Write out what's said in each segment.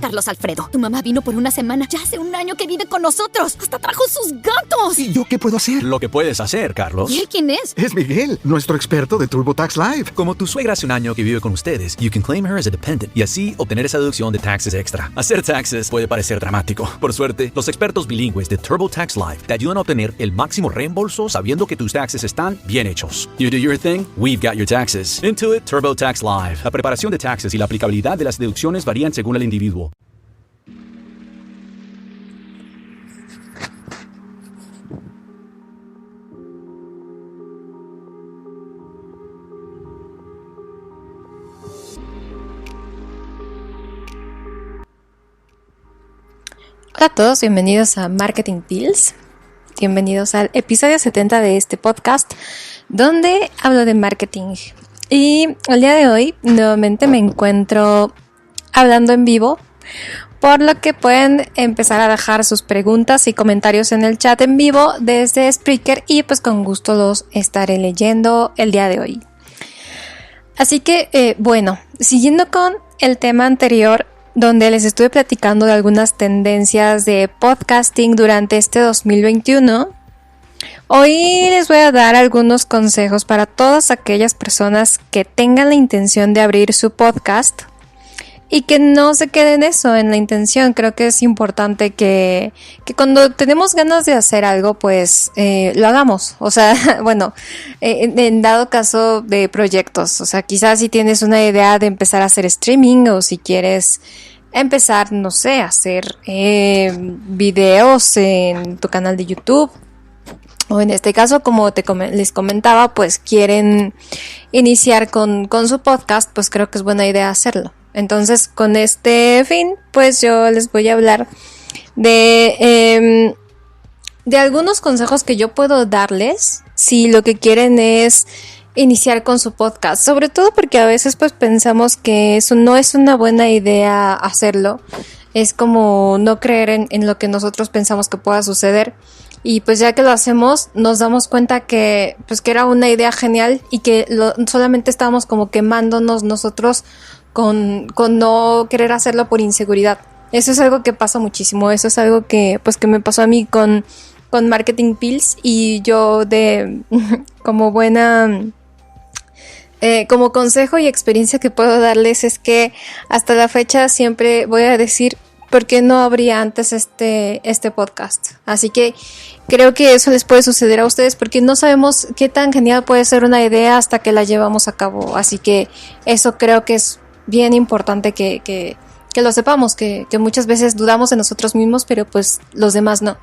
Carlos Alfredo, tu mamá vino por una semana. Ya hace un año que vive con nosotros. Hasta trajo sus gatos. ¿Y yo qué puedo hacer? Lo que puedes hacer, Carlos. ¿Y él quién es? Es Miguel, nuestro experto de TurboTax Live. Como tu suegra hace un año que vive con ustedes, you can claim her as a dependent y así obtener esa deducción de taxes extra. Hacer taxes puede parecer dramático. Por suerte, los expertos bilingües de TurboTax Live te ayudan a obtener el máximo reembolso sabiendo que tus taxes están bien hechos. You do your thing, we've got your taxes. Intuit TurboTax Live. La preparación de taxes y la aplicabilidad de las deducciones varían según el individuo. Hola a todos, bienvenidos a Marketing Pills. Bienvenidos al episodio 70 de este podcast, donde hablo de marketing. Y el día de hoy, nuevamente me encuentro hablando en vivo, por lo que pueden empezar a dejar sus preguntas y comentarios en el chat en vivo desde Spreaker y pues con gusto los estaré leyendo el día de hoy. Así que, bueno, siguiendo con el tema anterior, donde les estuve platicando de algunas tendencias de podcasting durante este 2021. Hoy les voy a dar algunos consejos para todas aquellas personas que tengan la intención de abrir su podcast y que no se queden eso en la intención. Creo que es importante que cuando tenemos ganas de hacer algo, pues lo hagamos. O sea, bueno, en dado caso de proyectos. O sea, quizás si tienes una idea de empezar a hacer streaming o si quieres empezar, no sé, a hacer videos en tu canal de YouTube. O en este caso, como les comentaba, pues quieren iniciar con su podcast, pues creo que es buena idea hacerlo. Entonces, con este fin, pues yo les voy a hablar de algunos consejos que yo puedo darles si lo que quieren es iniciar con su podcast. Sobre todo porque a veces pues pensamos que eso no es una buena idea hacerlo. Es como no creer en lo que nosotros pensamos que pueda suceder. Y pues ya que lo hacemos, nos damos cuenta que pues que era una idea genial y que solamente estábamos como quemándonos nosotros con no querer hacerlo por inseguridad. Eso es algo que pasa muchísimo. Eso es algo que pues que me pasó a mí con Marketing Pills, y yo como buena como consejo y experiencia que puedo darles es que hasta la fecha siempre voy a decir por qué no abría antes este podcast. Así que creo que eso les puede suceder a ustedes porque no sabemos qué tan genial puede ser una idea hasta que la llevamos a cabo. Así que eso creo que es bien importante que lo sepamos, que muchas veces dudamos de nosotros mismos, pero pues los demás no.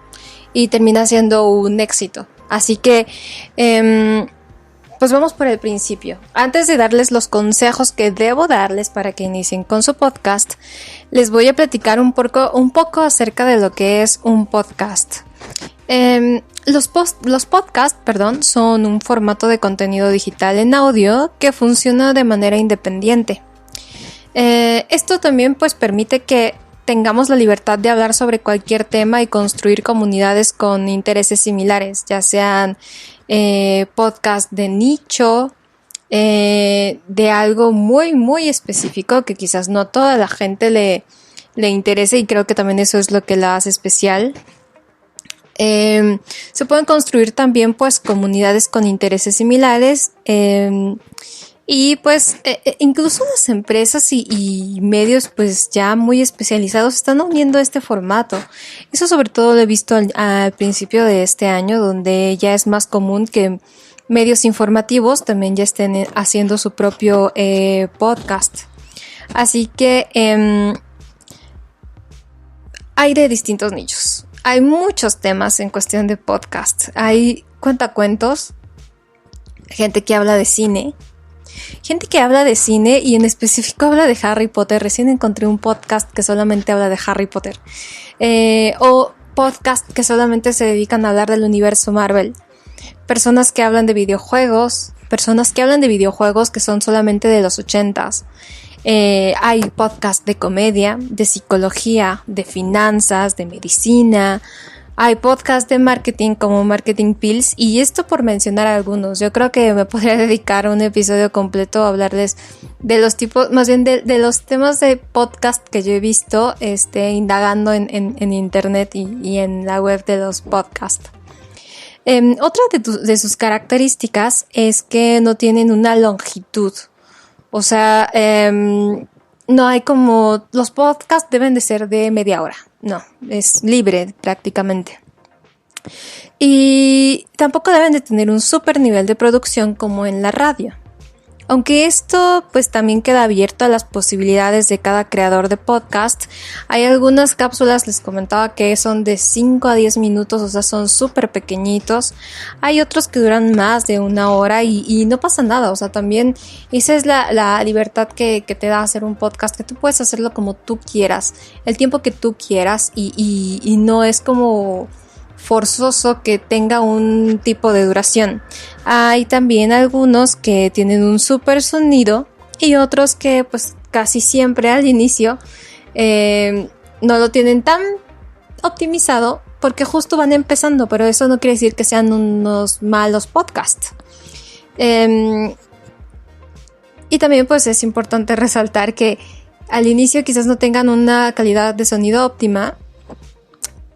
Y termina siendo un éxito. Así que pues vamos por el principio. Antes de darles los consejos que debo darles para que inicien con su podcast, les voy a platicar un poco acerca de lo que es un podcast. Los podcasts, son un formato de contenido digital en audio que funciona de manera independiente. Esto también pues permite que tengamos la libertad de hablar sobre cualquier tema y construir comunidades con intereses similares, ya sean podcast de nicho, de algo muy muy específico que quizás no toda la gente le interese, y creo que también eso es lo que la hace especial. Se pueden construir también pues comunidades con intereses similares, y pues incluso las empresas y medios pues ya muy especializados están uniendo este formato. Eso sobre todo lo he visto al principio de este año, donde ya es más común que medios informativos también ya estén haciendo su propio podcast. Así que hay de distintos nichos. Hay muchos temas en cuestión de podcast. Hay cuentacuentos, gente que habla de cine, y en específico habla de Harry Potter. Recién encontré un podcast que solamente habla de Harry Potter. O podcast que solamente se dedican a hablar del universo Marvel. Personas que hablan de videojuegos. Personas que hablan de videojuegos que son solamente de los 80s. Hay podcast de comedia, de psicología, de finanzas, de medicina. Hay podcasts de marketing como Marketing Pills, y esto por mencionar algunos. Yo creo que me podría dedicar un episodio completo a hablarles de los tipos, más bien de los temas de podcast que yo he visto indagando en internet y en la web de los podcasts. Otra de sus características es que no tienen una longitud. O sea, no hay como... Los podcasts deben de ser de media hora. No, es libre prácticamente. Y tampoco deben de tener un super nivel de producción como en la radio. Aunque esto pues también queda abierto a las posibilidades de cada creador de podcast. Hay algunas cápsulas, les comentaba, que son de 5 a 10 minutos, o sea, son súper pequeñitos. Hay otros que duran más de 1 hora y no pasa nada, o sea, también esa es la libertad que te da hacer un podcast, que tú puedes hacerlo como tú quieras, el tiempo que tú quieras y no es como forzoso que tenga un tipo de duración. Hay también algunos que tienen un super sonido y otros que pues casi siempre al inicio no lo tienen tan optimizado porque justo van empezando, pero eso no quiere decir que sean unos malos podcasts. Y también pues es importante resaltar que al inicio quizás no tengan una calidad de sonido óptima,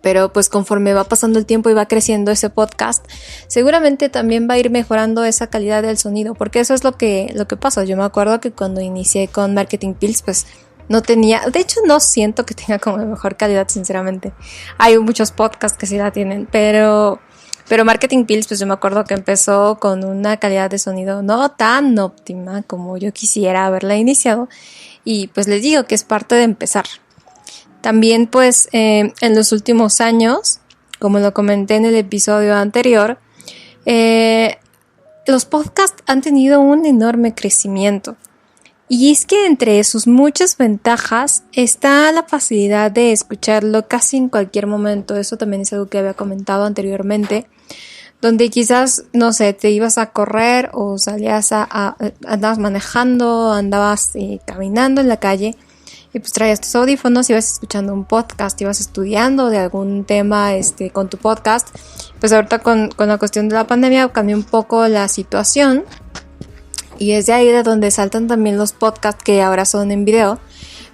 pero pues conforme va pasando el tiempo y va creciendo ese podcast, seguramente también va a ir mejorando esa calidad del sonido, porque eso es lo que pasa. Yo me acuerdo que cuando inicié con Marketing Pills, pues no tenía, de hecho no siento que tenga como mejor calidad, sinceramente. Hay muchos podcasts que sí la tienen, pero Marketing Pills, pues yo me acuerdo que empezó con una calidad de sonido no tan óptima como yo quisiera haberla iniciado, y pues les digo que es parte de empezar. También pues en los últimos años, como lo comenté en el episodio anterior, los podcasts han tenido un enorme crecimiento. Y es que entre sus muchas ventajas está la facilidad de escucharlo casi en cualquier momento. Eso también es algo que había comentado anteriormente, donde quizás, no sé, te ibas a correr o salías andabas manejando, andabas caminando en la calle, y pues traías tus audífonos, ibas escuchando un podcast, ibas estudiando de algún tema con tu podcast. Pues ahorita con la cuestión de la pandemia cambió un poco la situación, y es de ahí de donde saltan también los podcasts que ahora son en video.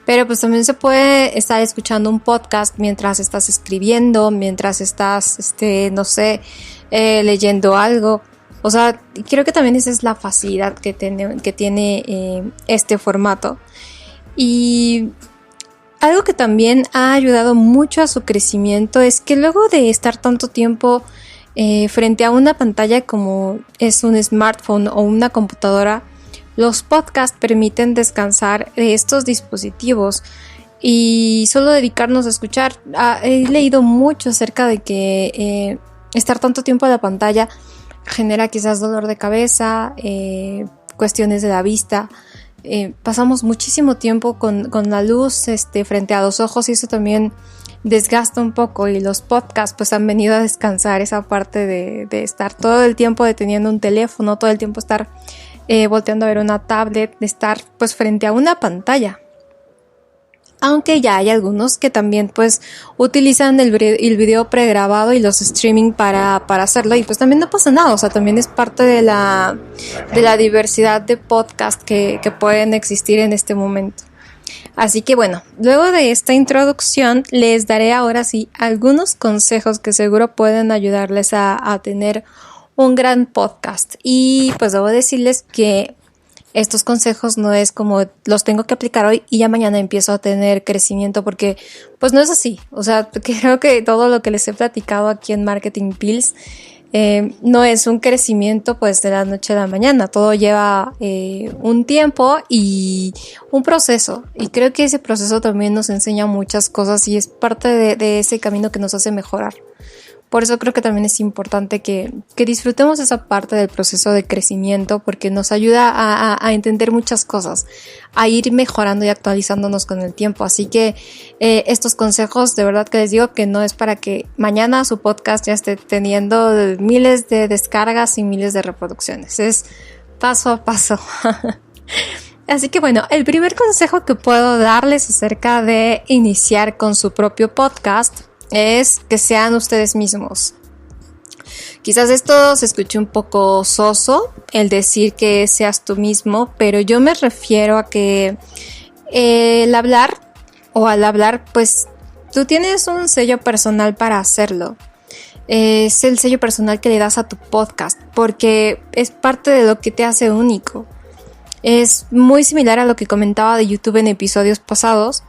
Pero pues también se puede estar escuchando un podcast mientras estás escribiendo, mientras estás, no sé, leyendo algo. O sea, creo que también esa es la facilidad que tiene este formato. Y algo que también ha ayudado mucho a su crecimiento es que luego de estar tanto tiempo frente a una pantalla como es un smartphone o una computadora, los podcasts permiten descansar de estos dispositivos y solo dedicarnos a escuchar. He leído mucho acerca de que estar tanto tiempo en la pantalla genera quizás dolor de cabeza, cuestiones de la vista. Pasamos muchísimo tiempo con la luz frente a los ojos, y eso también desgasta un poco, y los podcasts pues han venido a descansar esa parte de estar todo el tiempo deteniendo un teléfono, todo el tiempo estar volteando a ver una tablet, de estar pues frente a una pantalla. Aunque ya hay algunos que también pues utilizan el video pregrabado y los streaming para hacerlo, y pues también no pasa nada. O sea, también es parte de la diversidad de podcasts que pueden existir en este momento. Así que bueno, luego de esta introducción les daré ahora sí algunos consejos que seguro pueden ayudarles a tener un gran podcast. Y pues debo decirles que estos consejos no es como los tengo que aplicar hoy y ya mañana empiezo a tener crecimiento, porque pues no es así. O sea, creo que todo lo que les he platicado aquí en Marketing Pills no es un crecimiento pues de la noche a la mañana. Todo lleva un tiempo y un proceso, y creo que ese proceso también nos enseña muchas cosas y es parte de ese camino que nos hace mejorar. Por eso creo que también es importante que disfrutemos esa parte del proceso de crecimiento, porque nos ayuda a entender muchas cosas, a ir mejorando y actualizándonos con el tiempo. Así que estos consejos, de verdad que les digo que no es para que mañana su podcast ya esté teniendo miles de descargas y miles de reproducciones. Es paso a paso. Así que bueno, el primer consejo que puedo darles acerca de iniciar con su propio podcast es que sean ustedes mismos. Quizás esto se escuche un poco soso, el decir que seas tú mismo, pero yo me refiero a que al hablar, pues tú tienes un sello personal para hacerlo. Es el sello personal que le das a tu podcast, porque es parte de lo que te hace único. Es muy similar a lo que comentaba de YouTube en episodios pasados.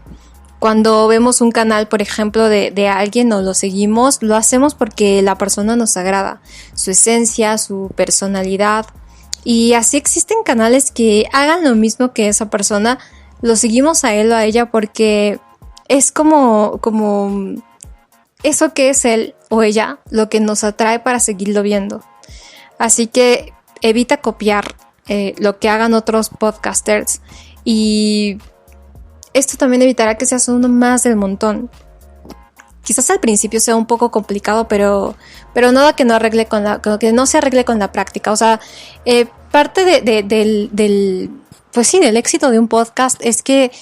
Cuando vemos un canal, por ejemplo, de alguien o lo seguimos, lo hacemos porque la persona nos agrada, su esencia, su personalidad. Y así existen canales que hagan lo mismo que esa persona, lo seguimos a él o a ella porque es como eso que es él o ella lo que nos atrae para seguirlo viendo. Así que evita copiar lo que hagan otros podcasters y esto también evitará que seas uno más del montón. Quizás al principio sea un poco complicado, pero nada que no se arregle con la práctica. O sea, parte del éxito de un podcast es que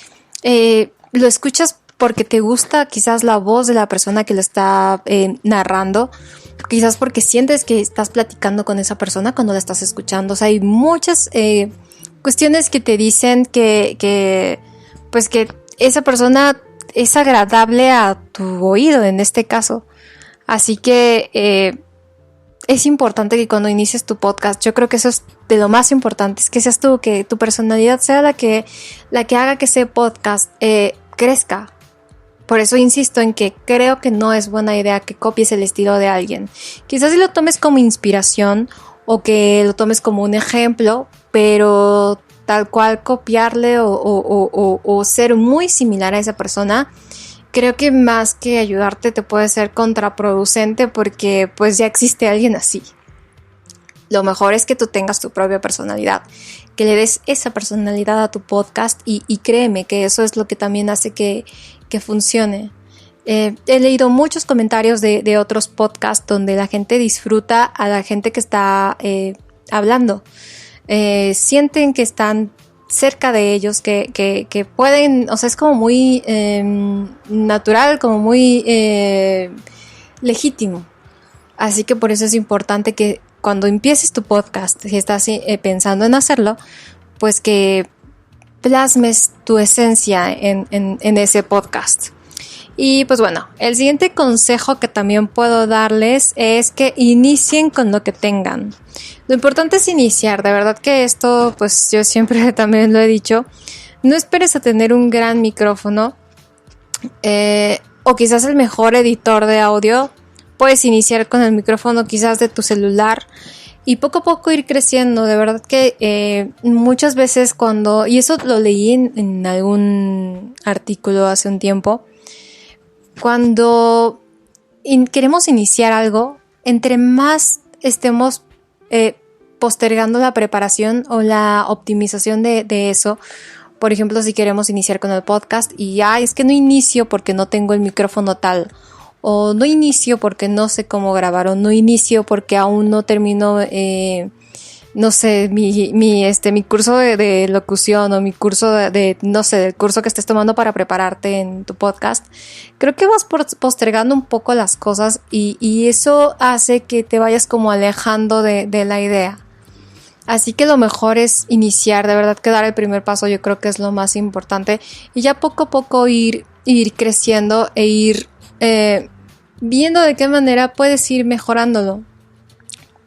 lo escuchas porque te gusta quizás la voz de la persona que lo está narrando, quizás porque sientes que estás platicando con esa persona cuando la estás escuchando. O sea, hay muchas cuestiones que te dicen que esa persona es agradable a tu oído en este caso. Así que es importante que cuando inicies tu podcast, yo creo que eso es de lo más importante, es que seas tú, que tu personalidad sea la que haga que ese podcast crezca. Por eso insisto en que creo que no es buena idea que copies el estilo de alguien. Quizás si lo tomes como inspiración o que lo tomes como un ejemplo, pero tal cual copiarle o ser muy similar a esa persona, creo que más que ayudarte te puede ser contraproducente porque pues ya existe alguien así. Lo mejor es que tú tengas tu propia personalidad, que le des esa personalidad a tu podcast y créeme que eso es lo que también hace que funcione. He leído muchos comentarios de otros podcasts donde la gente disfruta a la gente que está hablando. Sienten que están cerca de ellos, que pueden, o sea, es como muy natural, como muy legítimo. Así que por eso es importante que cuando empieces tu podcast, si estás pensando en hacerlo, pues que plasmes tu esencia en ese podcast. Y pues bueno, el siguiente consejo que también puedo darles es que inicien con lo que tengan. Lo importante es iniciar, de verdad que esto, pues yo siempre también lo he dicho, no esperes a tener un gran micrófono o quizás el mejor editor de audio. Puedes iniciar con el micrófono quizás de tu celular y poco a poco ir creciendo. De verdad que muchas veces y eso lo leí en algún artículo hace un tiempo, cuando queremos iniciar algo, entre más estemos postergando la preparación o la optimización de eso, por ejemplo, si queremos iniciar con el podcast y es que no inicio porque no tengo el micrófono tal, o no inicio porque no sé cómo grabar, o no inicio porque aún no termino no sé, mi curso de locución o mi curso no sé, del curso que estés tomando para prepararte en tu podcast. Creo que vas postergando un poco las cosas y eso hace que te vayas como alejando de la idea. Así que lo mejor es iniciar, de verdad que dar el primer paso yo creo que es lo más importante y ya poco a poco ir creciendo e ir viendo de qué manera puedes ir mejorándolo.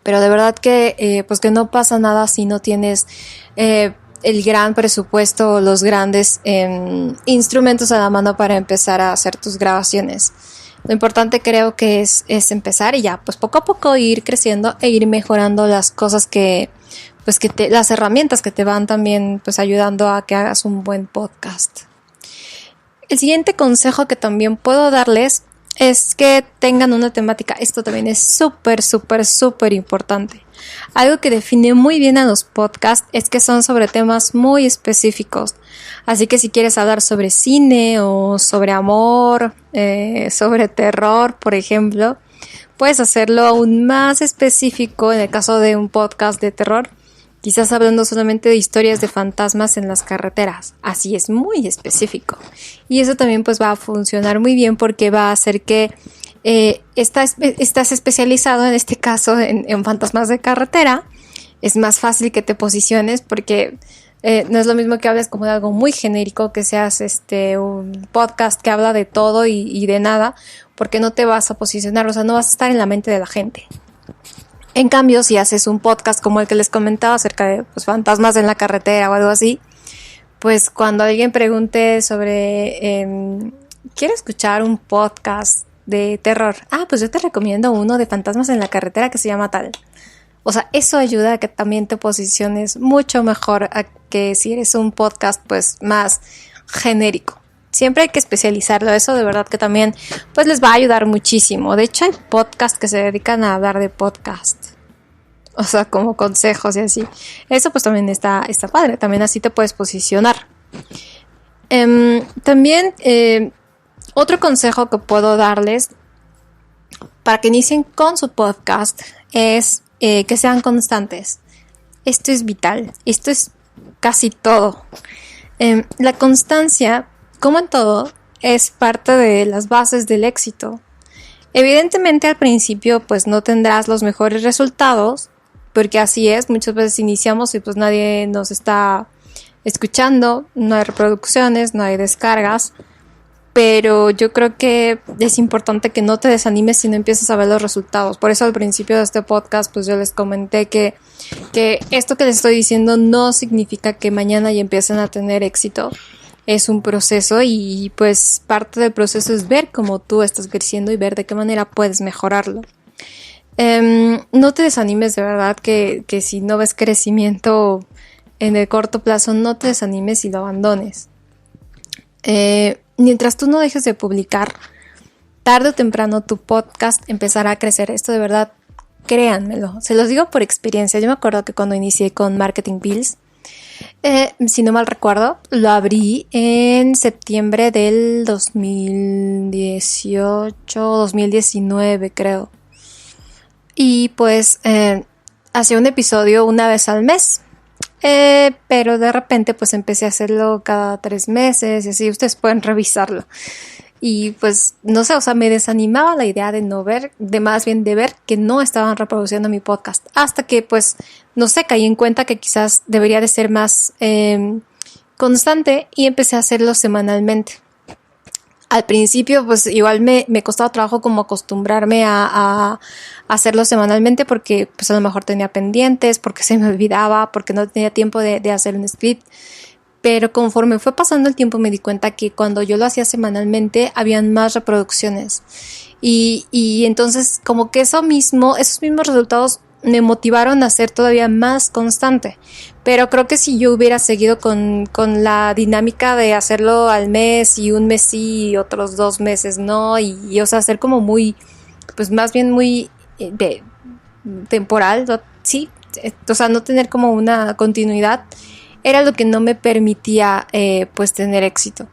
Pero de verdad que pues que no pasa nada si no tienes el gran presupuesto o los grandes instrumentos a la mano para empezar a hacer tus grabaciones. Lo importante creo que es empezar y ya pues poco a poco ir creciendo e ir mejorando las cosas las herramientas que te van también pues ayudando a que hagas un buen podcast. El siguiente consejo que también puedo darles es que tengan una temática. Esto también es súper importante. Algo que define muy bien a los podcasts es que son sobre temas muy específicos. Así que si quieres hablar sobre cine o sobre amor, sobre terror, por ejemplo, puedes hacerlo aún más específico en el caso de un podcast de terror. Quizás hablando solamente de historias de fantasmas en las carreteras. Así es muy específico. Y eso también pues va a funcionar muy bien porque va a hacer que estás especializado en este caso en fantasmas de carretera, es más fácil que te posiciones porque no es lo mismo que hables como de algo muy genérico, que seas un podcast que habla de todo y de nada, porque no te vas a posicionar, o sea, no vas a estar en la mente de la gente. En cambio, si haces un podcast como el que les comentaba acerca de pues, fantasmas en la carretera o algo así, pues cuando alguien pregunte sobre ¿quiero escuchar un podcast de terror? Pues yo te recomiendo uno de fantasmas en la carretera que se llama tal. O sea, eso ayuda a que también te posiciones mucho mejor a que si eres un podcast pues más genérico. Siempre hay que especializarlo, eso de verdad que también pues les va a ayudar muchísimo. De hecho hay podcasts que se dedican a hablar de podcast, o sea, como consejos y así. Eso pues también está padre, también así te puedes posicionar. También otro consejo que puedo darles para que inicien con su podcast es que sean constantes. Esto es vital, esto es casi todo. La constancia, como en todo, es parte de las bases del éxito. Evidentemente al principio pues no tendrás los mejores resultados, porque así es, muchas veces iniciamos y pues nadie nos está escuchando, no hay reproducciones, no hay descargas, pero yo creo que es importante que no te desanimes si no empiezas a ver los resultados. Por eso al principio de este podcast pues yo les comenté que esto que les estoy diciendo no significa que mañana ya empiecen a tener éxito. Es un proceso y pues parte del proceso es ver cómo tú estás creciendo y ver de qué manera puedes mejorarlo. No te desanimes, de verdad, que si no ves crecimiento en el corto plazo, no te desanimes y lo abandones. Mientras tú no dejes de publicar, tarde o temprano tu podcast empezará a crecer. Esto de verdad, créanmelo, se los digo por experiencia. Yo me acuerdo que cuando inicié con Marketing Pills, si no mal recuerdo, lo abrí en septiembre del 2019, creo. Y pues hacía un episodio una vez al mes. Pero de repente pues empecé a hacerlo cada 3 meses y así ustedes pueden revisarlo. Y pues no sé, o sea, me desanimaba la idea de no ver, de más bien de ver que no estaban reproduciendo mi podcast. Hasta que pues, no sé, caí en cuenta que quizás debería de ser más constante y empecé a hacerlo semanalmente. Al principio pues igual me costaba trabajo como acostumbrarme a hacerlo semanalmente porque pues a lo mejor tenía pendientes, porque se me olvidaba, porque no tenía tiempo de hacer un script. Pero conforme fue pasando el tiempo me di cuenta que cuando yo lo hacía semanalmente habían más reproducciones. Y entonces como que esos mismos resultados me motivaron a ser todavía más constante. Pero creo que si yo hubiera seguido con la dinámica de hacerlo al mes y un mes sí y otros 2 meses no, y o sea, hacer como muy, pues más bien muy temporal, ¿no? Sí, o sea, no tener como una continuidad, era lo que no me permitía pues tener éxito.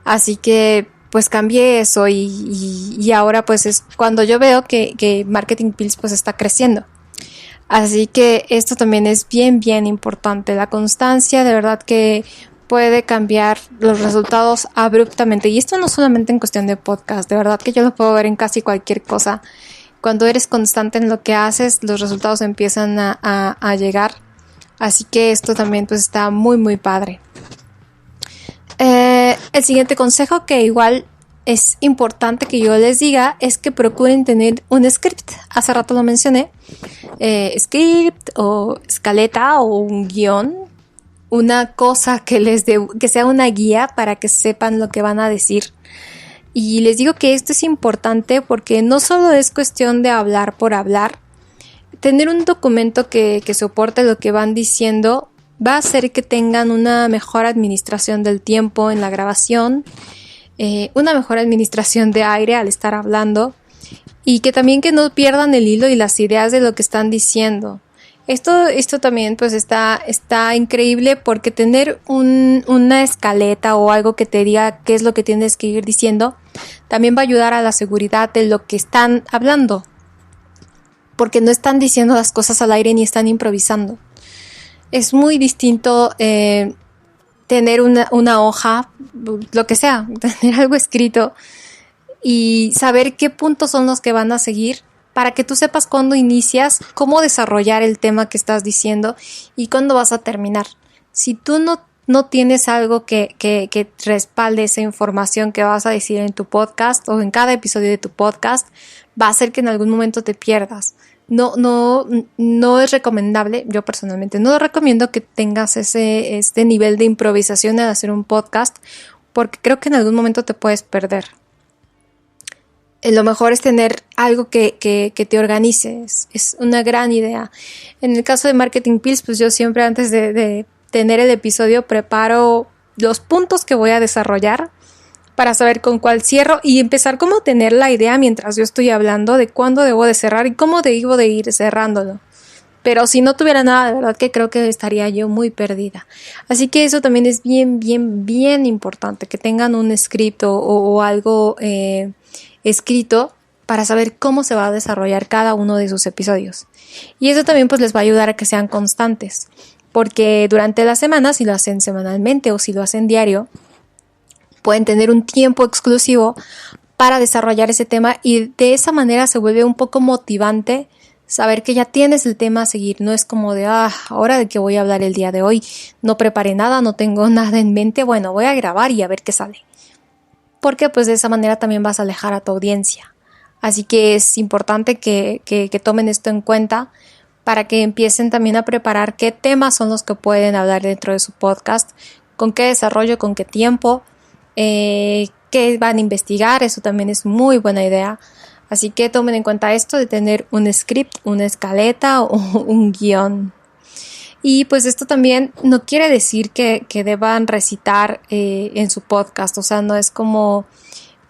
Así que pues cambié eso y ahora pues es cuando yo veo que Marketing Pills pues está creciendo. Así que esto también es bien, bien importante. La constancia de verdad que puede cambiar los resultados abruptamente. Y esto no solamente en cuestión de podcast, de verdad que yo lo puedo ver en casi cualquier cosa. Cuando eres constante en lo que haces, los resultados empiezan a llegar. Así que esto también pues está muy, muy padre. El siguiente consejo que igual es importante que yo les diga es que procuren tener un script. Hace rato lo mencioné. Script o escaleta o un guión. Una cosa que sea una guía para que sepan lo que van a decir. Y les digo que esto es importante porque no solo es cuestión de hablar por hablar. Tener un documento que soporte lo que van diciendo va a hacer que tengan una mejor administración del tiempo en la grabación. Una mejor administración de aire al estar hablando y que también que no pierdan el hilo y las ideas de lo que están diciendo. Esto también pues está increíble porque tener una escaleta o algo que te diga qué es lo que tienes que ir diciendo también va a ayudar a la seguridad de lo que están hablando, porque no están diciendo las cosas al aire ni están improvisando. Es muy distinto tener una hoja, lo que sea, tener algo escrito y saber qué puntos son los que van a seguir para que tú sepas cuándo inicias, cómo desarrollar el tema que estás diciendo y cuándo vas a terminar. Si tú no tienes algo que respalde esa información que vas a decir en tu podcast o en cada episodio de tu podcast, va a hacer que en algún momento te pierdas. No es recomendable, yo personalmente no recomiendo que tengas este nivel de improvisación al hacer un podcast, porque creo que en algún momento te puedes perder. Lo mejor es tener algo que te organice, es una gran idea. En el caso de Marketing Pills, pues yo siempre antes de tener el episodio preparo los puntos que voy a desarrollar para saber con cuál cierro y empezar como a tener la idea mientras yo estoy hablando de cuándo debo de cerrar y cómo debo de ir cerrándolo. Pero si no tuviera nada, de verdad que creo que estaría yo muy perdida. Así que eso también es bien importante, que tengan un script o algo escrito para saber cómo se va a desarrollar cada uno de sus episodios. Y eso también pues les va a ayudar a que sean constantes, porque durante la semana, si lo hacen semanalmente o si lo hacen diario, pueden tener un tiempo exclusivo para desarrollar ese tema y de esa manera se vuelve un poco motivante saber que ya tienes el tema a seguir. No es como de, ahora de qué voy a hablar el día de hoy, no preparé nada, no tengo nada en mente, bueno, voy a grabar y a ver qué sale. Porque pues de esa manera también vas a alejar a tu audiencia. Así que es importante que tomen esto en cuenta para que empiecen también a preparar qué temas son los que pueden hablar dentro de su podcast, con qué desarrollo, con qué tiempo, qué van a investigar. Eso también es muy buena idea. Así que tomen en cuenta esto de tener un script, una escaleta o un guión. Y pues esto también no quiere decir que deban recitar en su podcast. O sea, no es como,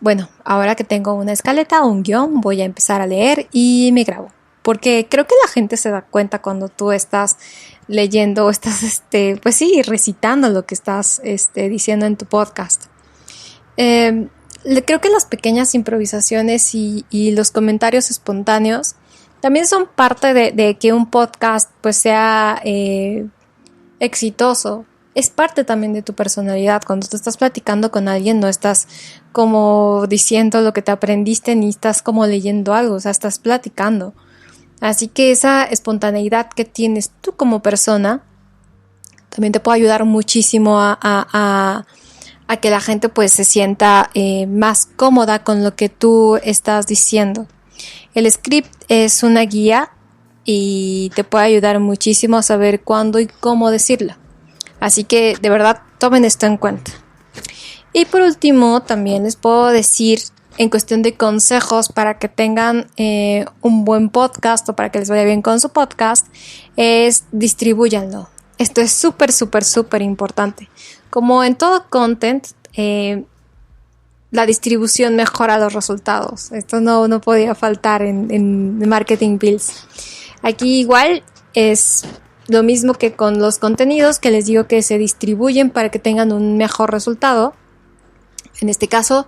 bueno, ahora que tengo una escaleta o un guión, voy a empezar a leer y me grabo. Porque creo que la gente se da cuenta cuando tú estás leyendo o estás, pues sí, recitando lo que estás diciendo en tu podcast. Creo que las pequeñas improvisaciones y los comentarios espontáneos también son parte de que un podcast pues sea exitoso. Es parte también de tu personalidad. Cuando tú estás platicando con alguien, no estás como diciendo lo que te aprendiste ni estás como leyendo algo, o sea, estás platicando. Así que esa espontaneidad que tienes tú como persona también te puede ayudar muchísimo a que la gente pues se sienta más cómoda con lo que tú estás diciendo. El script es una guía y te puede ayudar muchísimo a saber cuándo y cómo decirlo. Así que de verdad tomen esto en cuenta. Y por último también les puedo decir en cuestión de consejos para que tengan un buen podcast o para que les vaya bien con su podcast, es distribúyanlo. Esto es súper importante. Como en todo content, la distribución mejora los resultados. Esto no podía faltar en Marketing Pills. Aquí igual es lo mismo que con los contenidos, que les digo que se distribuyen para que tengan un mejor resultado. En este caso,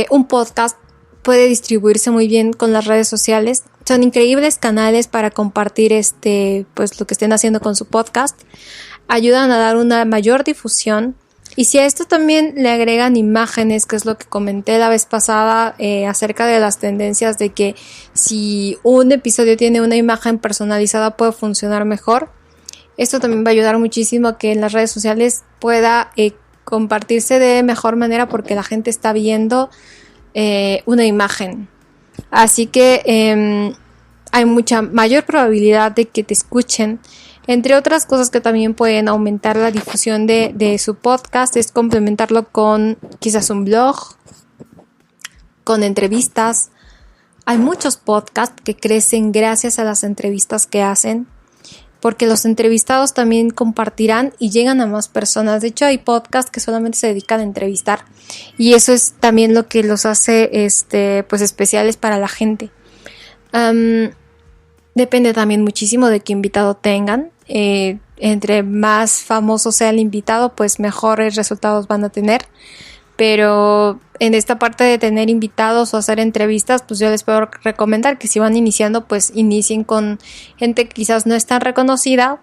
un podcast puede distribuirse muy bien con las redes sociales. Son increíbles canales para compartir pues lo que estén haciendo con su podcast. Ayudan a dar una mayor difusión. Y si a esto también le agregan imágenes, que es lo que comenté la vez pasada acerca de las tendencias de que si un episodio tiene una imagen personalizada puede funcionar mejor. Esto también va a ayudar muchísimo a que en las redes sociales pueda compartirse de mejor manera porque la gente está viendo una imagen. Así que hay mucha mayor probabilidad de que te escuchen. Entre otras cosas que también pueden aumentar la difusión de su podcast es complementarlo con quizás un blog, con entrevistas. Hay muchos podcasts que crecen gracias a las entrevistas que hacen, porque los entrevistados también compartirán y llegan a más personas. De hecho, hay podcasts que solamente se dedican a entrevistar y eso es también lo que los hace pues especiales para la gente. Depende también muchísimo de qué invitado tengan. Entre más famoso sea el invitado, pues mejores resultados van a tener. Pero en esta parte de tener invitados o hacer entrevistas, pues yo les puedo recomendar que si van iniciando, pues inicien con gente que quizás no es tan reconocida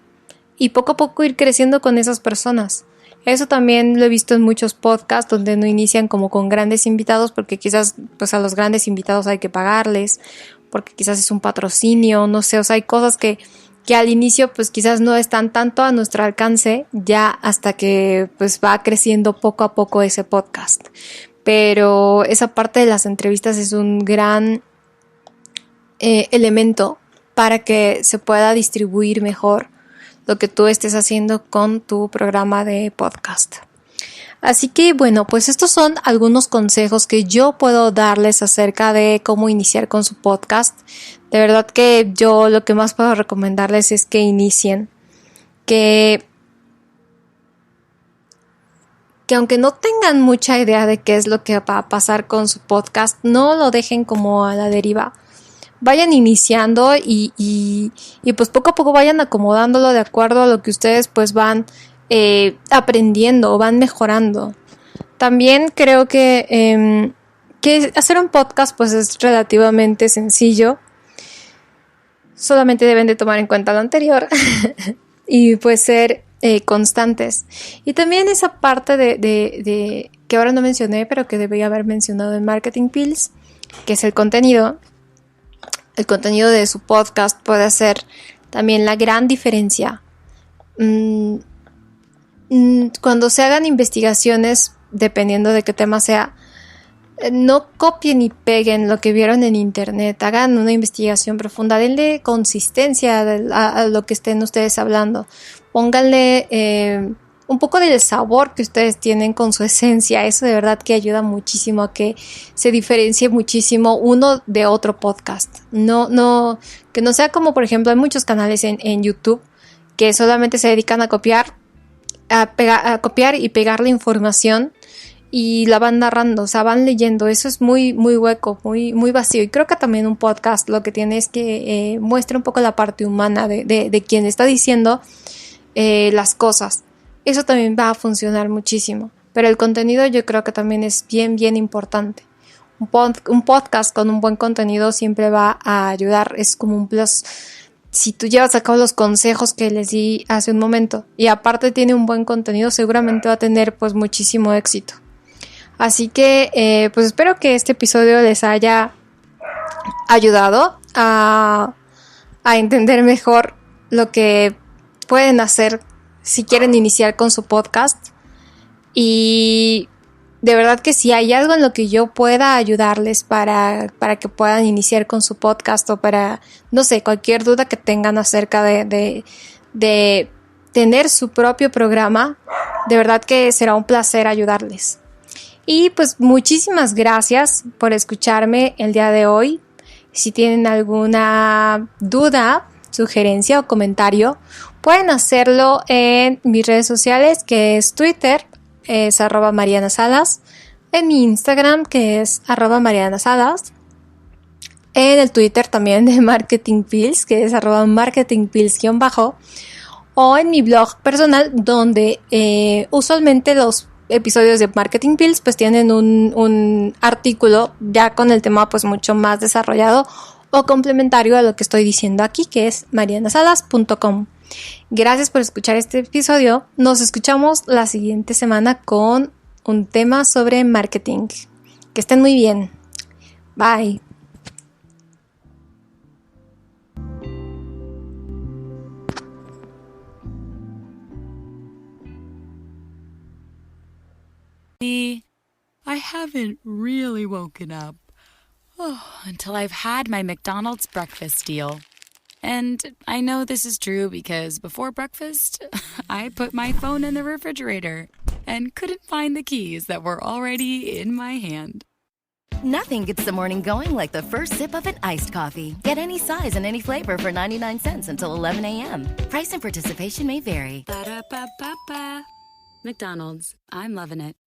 y poco a poco ir creciendo con esas personas. Eso también lo he visto en muchos podcasts donde no inician como con grandes invitados porque quizás pues a los grandes invitados hay que pagarles, porque quizás es un patrocinio, no sé, o sea, hay cosas que al inicio pues quizás no están tanto a nuestro alcance ya hasta que pues va creciendo poco a poco ese podcast. Pero esa parte de las entrevistas es un gran elemento para que se pueda distribuir mejor lo que tú estés haciendo con tu programa de podcast. Así que bueno, pues estos son algunos consejos que yo puedo darles acerca de cómo iniciar con su podcast. De verdad que yo lo que más puedo recomendarles es que inicien, que aunque no tengan mucha idea de qué es lo que va a pasar con su podcast, no lo dejen como a la deriva. Vayan iniciando y pues poco a poco vayan acomodándolo de acuerdo a lo que ustedes pues van aprendiendo o van mejorando. También creo que hacer un podcast pues es relativamente sencillo. Solamente deben de tomar en cuenta lo anterior y pues ser constantes. Y también esa parte de que ahora no mencioné, pero que debería haber mencionado en Marketing Pills, que es el contenido. El contenido de su podcast puede hacer también la gran diferencia. Cuando se hagan investigaciones, dependiendo de qué tema sea, no copien y peguen lo que vieron en internet. Hagan una investigación profunda. Denle consistencia a lo que estén ustedes hablando. Pónganle un poco del sabor que ustedes tienen con su esencia. Eso de verdad que ayuda muchísimo a que se diferencie muchísimo uno de otro podcast. Que no sea como, por ejemplo, hay muchos canales en YouTube que solamente se dedican a copiar y pegar la información y la van narrando, o sea, van leyendo. Eso es muy, muy hueco, muy, muy vacío. Y creo que también un podcast lo que tiene es que muestre un poco la parte humana de quien está diciendo las cosas. Eso también va a funcionar muchísimo. Pero el contenido yo creo que también es bien, bien importante. Un podcast con un buen contenido siempre va a ayudar. Es como un plus. Si tú llevas a cabo los consejos que les di hace un momento y aparte tiene un buen contenido, seguramente va a tener pues muchísimo éxito. Así que pues espero que este episodio les haya ayudado a entender mejor lo que pueden hacer si quieren iniciar con su podcast. Y de verdad que si hay algo en lo que yo pueda ayudarles para que puedan iniciar con su podcast o para, no sé, cualquier duda que tengan acerca de tener su propio programa, de verdad que será un placer ayudarles. Y pues muchísimas gracias por escucharme el día de hoy. Si tienen alguna duda, sugerencia o comentario, pueden hacerlo en mis redes sociales, que es Twitter, es @marianasalas, en mi Instagram, que es @marianasalas, en el Twitter también de Marketing Pills, que es @marketingpills_, o en mi blog personal, donde usualmente los episodios de Marketing Pills pues tienen un artículo ya con el tema pues mucho más desarrollado o complementario a lo que estoy diciendo aquí, que es marianasalas.com. Gracias por escuchar este episodio. Nos escuchamos la siguiente semana con un tema sobre marketing. Que estén muy bien. Bye. I haven't really woken up until I've had my McDonald's breakfast deal. And I know this is true because before breakfast, I put my phone in the refrigerator and couldn't find the keys that were already in my hand. Nothing gets the morning going like the first sip of an iced coffee. Get any size and any flavor for 99 cents until 11 a.m. Price and participation may vary. Ba-da-ba-ba-ba. McDonald's. I'm loving it.